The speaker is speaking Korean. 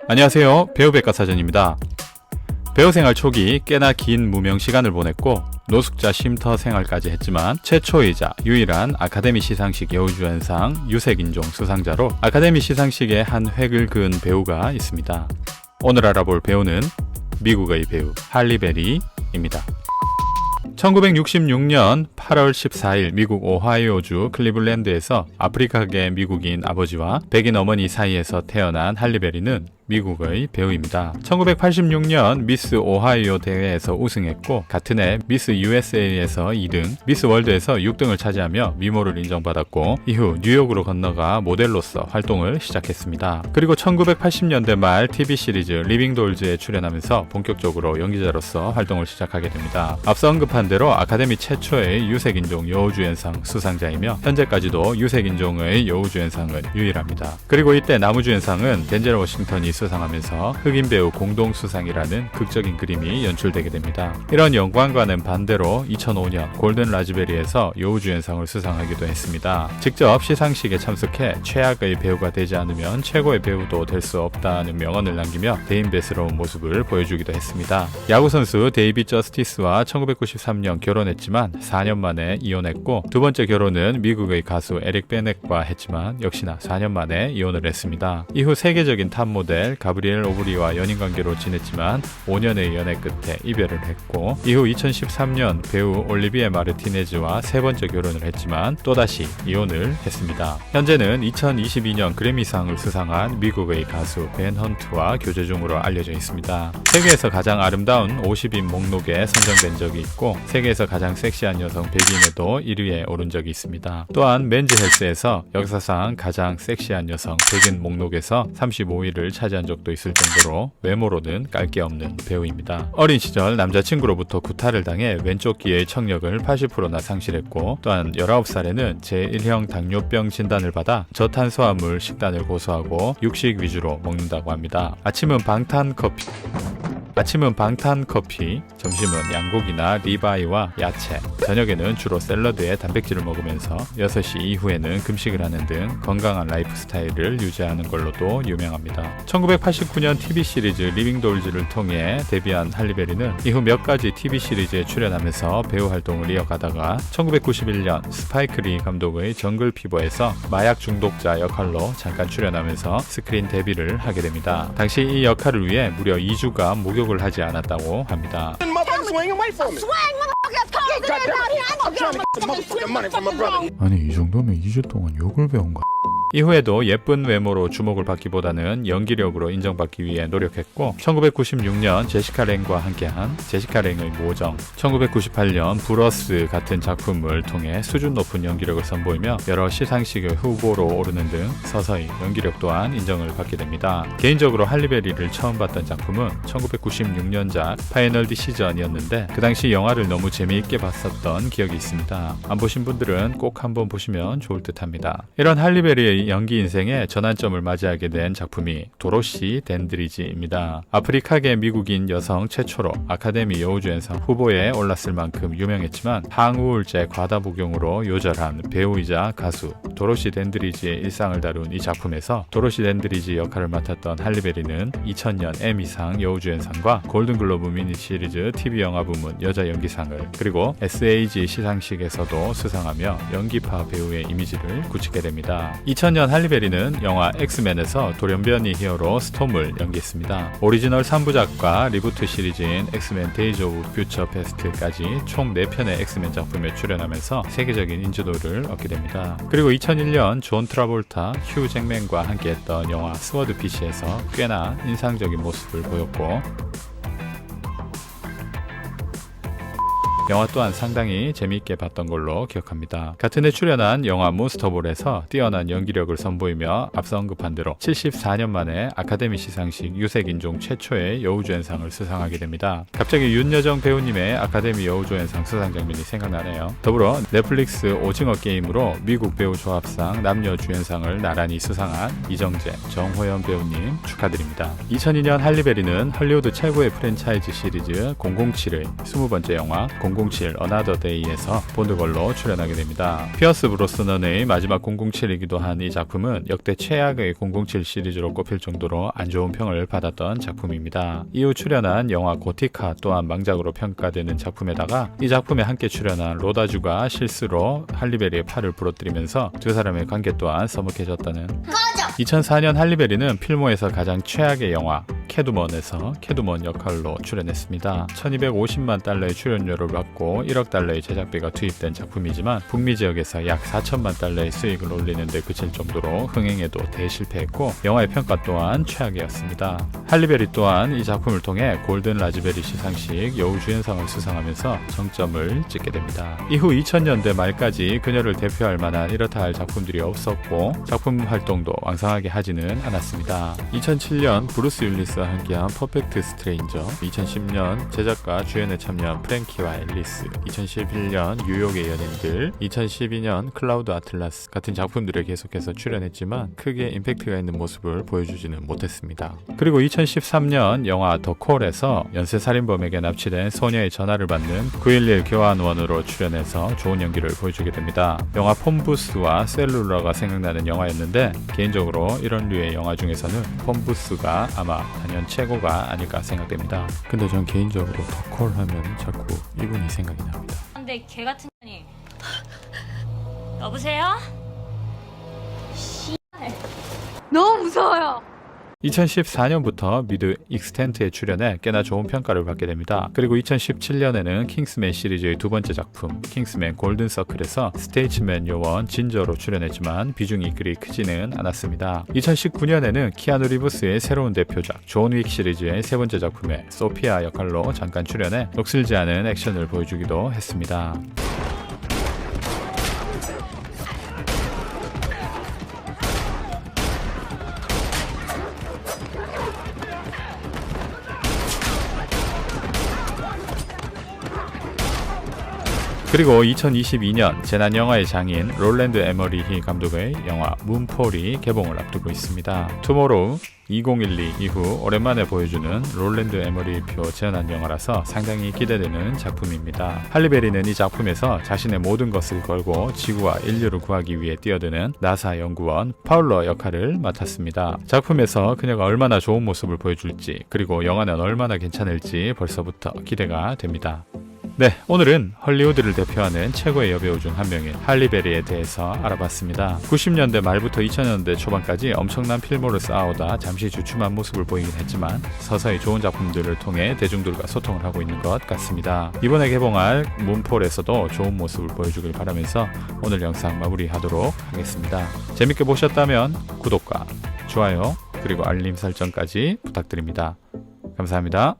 안녕하세요. 배우백과사전입니다. 배우생활 초기 꽤나 긴 무명 시간을 보냈고 노숙자 쉼터 생활까지 했지만 최초이자 유일한 아카데미 시상식 여우주연상 유색인종 수상자로 아카데미 시상식에 한 획을 그은 배우가 있습니다. 오늘 알아볼 배우는 미국의 배우 할리베리입니다. 1966년 8월 14일 미국 오하이오주 클리블랜드에서 아프리카계 미국인 아버지와 백인 어머니 사이에서 태어난 할리베리는 미국의 배우입니다. 1986년 미스 오하이오 대회에서 우승했고 같은 해 미스 USA에서 2등, 미스 월드에서 6등을 차지하며 미모를 인정받았고 이후 뉴욕으로 건너가 모델로서 활동을 시작했습니다. 그리고 1980년대 말 TV 시리즈 리빙 돌즈에 출연하면서 본격적으로 연기자로서 활동을 시작하게 됩니다. 앞서 언급한 대로 아카데미 최초의 유색인종 여우주연상 수상자이며 현재까지도 유색인종의 여우주연상은 유일합니다. 그리고 이때 남우주연상은 덴젤 워싱턴이 수상하면서 흑인 배우 공동수상이라는 극적인 그림이 연출되게 됩니다. 이런 영광과는 반대로 2005년 골든 라즈베리에서 여우주연상을 수상하기도 했습니다. 직접 시상식에 참석해 최악의 배우가 되지 않으면 최고의 배우도 될 수 없다는 명언을 남기며 대인배스러운 모습을 보여주기도 했습니다. 야구선수 데이빗 저스티스와 1993년 결혼했지만 4년 만에 이혼했고 두 번째 결혼은 미국의 가수 에릭 베넷과 했지만 역시나 4년 만에 이혼을 했습니다. 이후 세계적인 탑 모델 가브리엘 오브리와 연인관계로 지냈지만 5년의 연애 끝에 이별을 했고 이후 2013년 배우 올리비에 마르티네즈와 세 번째 결혼을 했지만 또다시 이혼을 했습니다. 현재는 2022년 그래미상을 수상한 미국의 가수 벤 헌트와 교제 중으로 알려져 있습니다. 세계에서 가장 아름다운 50인 목록에 선정된 적이 있고 세계에서 가장 섹시한 여성 100인에도 1위에 오른 적이 있습니다. 또한 맨즈 헬스에서 역사상 가장 섹시한 여성 100인 목록에서 35위를 차지한 적도 있을 정도로 외모로는 깔 게 없는 배우입니다. 어린 시절 남자친구로부터 구타를 당해 왼쪽 귀의 청력을 80%나 상실했고 또한 19살에는 제1형 당뇨병 진단을 받아 저탄수화물 식단을 고수하고 육식 위주로 먹는다고 합니다. 아침은 방탄 커피, 점심은 양고기나 리바이와 야채, 저녁에는 주로 샐러드에 단백질을 먹으면서 6시 이후에는 금식을 하는 등 건강한 라이프 스타일을 유지하는 걸로도 유명합니다. 1989년 TV 시리즈 리빙 돌즈를 통해 데뷔한 할리베리는 이후 몇 가지 TV 시리즈에 출연하면서 배우 활동을 이어가다가 1991년 스파이크 리 감독의 정글 피버에서 마약 중독자 역할로 잠깐 출연하면서 스크린 데뷔를 하게 됩니다. 당시 이 역할을 위해 무려 2주간 목욕을 하지 않았다고 합니다. 아니 이 정도면 2주 동안 욕을 배운가? 이후에도 예쁜 외모로 주목을 받기보다는 연기력으로 인정받기 위해 노력했고 1996년 제시카 랭과 함께한 제시카 랭의 모정, 1998년 브러스 같은 작품을 통해 수준 높은 연기력을 선보이며 여러 시상식의 후보로 오르는 등 서서히 연기력 또한 인정을 받게 됩니다. 개인적으로 할리베리를 처음 봤던 작품은 1996년작 파이널 디시전이었는데 그 당시 영화를 너무 재미있게 봤었던 기억이 있습니다. 안 보신 분들은 꼭 한번 보시면 좋을 듯 합니다. 이런 할리베리의 연기 인생에 전환점을 맞이하게 된 작품이 도로시 댄드리지입니다. 아프리카계 미국인 여성 최초로 아카데미 여우주연상 후보에 올랐을 만큼 유명했지만 항우울제 과다 복용으로 요절한 배우이자 가수 도로시 댄드리지의 일상을 다룬 이 작품에서 도로시 댄드리지 역할을 맡았던 할리베리는 2000년 에미상 여우주연상과 골든글로브 미니시리즈 TV영화 부문 여자 연기상을 그리고 SAG 시상식에서도 수상하며 연기파 배우의 이미지를 굳히게 됩니다. 2000년 할리베리는 영화 엑스맨에서 돌연변이 히어로 스톰을 연기했습니다. 오리지널 3부작과 리부트 시리즈인 엑스맨 데이즈 오브 퓨처 패스트까지 총 4편의 엑스맨 작품에 출연하면서 세계적인 인지도를 얻게 됩니다. 그리고 2001년 존 트라볼타, 휴 잭맨과 함께했던 영화 스워드피쉬에서 꽤나 인상적인 모습을 보였고 영화 또한 상당히 재미있게 봤던 걸로 기억합니다. 같은 해 출연한 영화 몬스터볼에서 뛰어난 연기력을 선보이며 앞서 언급한 대로 74년 만에 아카데미 시상식 유색인종 최초의 여우주연상을 수상하게 됩니다. 갑자기 윤여정 배우님의 아카데미 여우주연상 수상 장면이 생각나네요. 더불어 넷플릭스 오징어 게임으로 미국 배우 조합상 남녀 주연상을 나란히 수상한 이정재, 정호연 배우님 축하드립니다. 2002년 할리베리는 헐리우드 최고의 프랜차이즈 시리즈 007의 20번째 영화 007 Another Day에서 본드걸로 출연하게 됩니다. 피어스 브로스넌의 마지막 007이기도 한 이 작품은 역대 최악의 007 시리즈로 꼽힐 정도로 안 좋은 평을 받았던 작품입니다. 이후 출연한 영화 고티카 또한 망작으로 평가되는 작품에다가 이 작품에 함께 출연한 로다주가 실수로 할리베리의 팔을 부러뜨리면서 두 사람의 관계 또한 서먹해졌다는 2004년 할리베리는 필모에서 가장 최악의 영화 캐두먼에서 캐두먼 역할로 출연했습니다. 1250만 달러의 출연료를 받고 1억 달러의 제작비가 투입된 작품이지만 북미 지역에서 약 4천만 달러의 수익을 올리는 데 그칠 정도로 흥행에도 대실패했고 영화의 평가 또한 최악이었습니다. 할리베리 또한 이 작품을 통해 골든 라즈베리 시상식 여우주연상을 수상하면서 정점을 찍게 됩니다. 이후 2000년대 말까지 그녀를 대표할 만한 이렇다 할 작품들이 없었고 작품 활동도 왕성하게 하지는 않았습니다. 2007년 브루스 윌리스와 함께한 퍼펙트 스트레인저, 2010년 제작과 주연에 참여한 프랭키와 앨리스, 2011년 뉴욕의 연인들, 2012년 클라우드 아틀라스 같은 작품들에 계속해서 출연했지만 크게 임팩트가 있는 모습을 보여주지는 못했습니다. 그리고 2013년 영화 더 콜에서 연쇄살인범에게 납치된 소녀의 전화를 받는 911 교환원으로 출연해서 좋은 연기를 보여주게 됩니다. 영화 폰부스와 셀룰러가 생각나는 영화였는데 개인적으로 이런 류의 영화 중에서는 폰부스가 아마 단연 최고가 아닐까 생각됩니다. 근데 전 개인적으로 더 콜 하면 자꾸 이분이 생각이 납니다. 근데 개 같은 년이 여보세요? 너무 무서워요. 2014년부터 미드 익스텐트에 출연해 꽤나 좋은 평가를 받게 됩니다. 그리고 2017년에는 킹스맨 시리즈의 두 번째 작품 킹스맨 골든 서클에서 스테이츠맨 요원 진저로 출연했지만 비중이 그리 크지는 않았습니다. 2019년에는 키아누 리브스의 새로운 대표작 존 윅 시리즈의 세 번째 작품에 소피아 역할로 잠깐 출연해 녹슬지 않은 액션을 보여주기도 했습니다. 그리고 2022년 재난영화의 장인 롤랜드 에머리히 감독의 영화 문폴이 개봉을 앞두고 있습니다. 투모로우 2012 이후 오랜만에 보여주는 롤랜드 에머리표 재난영화라서 상당히 기대되는 작품입니다. 할리베리는 이 작품에서 자신의 모든 것을 걸고 지구와 인류를 구하기 위해 뛰어드는 나사 연구원 파울러 역할을 맡았습니다. 작품에서 그녀가 얼마나 좋은 모습을 보여줄지 그리고 영화는 얼마나 괜찮을지 벌써부터 기대가 됩니다. 네, 오늘은 헐리우드를 대표하는 최고의 여배우 중 한 명인 할리베리에 대해서 알아봤습니다. 90년대 말부터 2000년대 초반까지 엄청난 필모를 쌓아오다 잠시 주춤한 모습을 보이긴 했지만 서서히 좋은 작품들을 통해 대중들과 소통을 하고 있는 것 같습니다. 이번에 개봉할 문폴에서도 좋은 모습을 보여주길 바라면서 오늘 영상 마무리하도록 하겠습니다. 재밌게 보셨다면 구독과 좋아요 그리고 알림 설정까지 부탁드립니다. 감사합니다.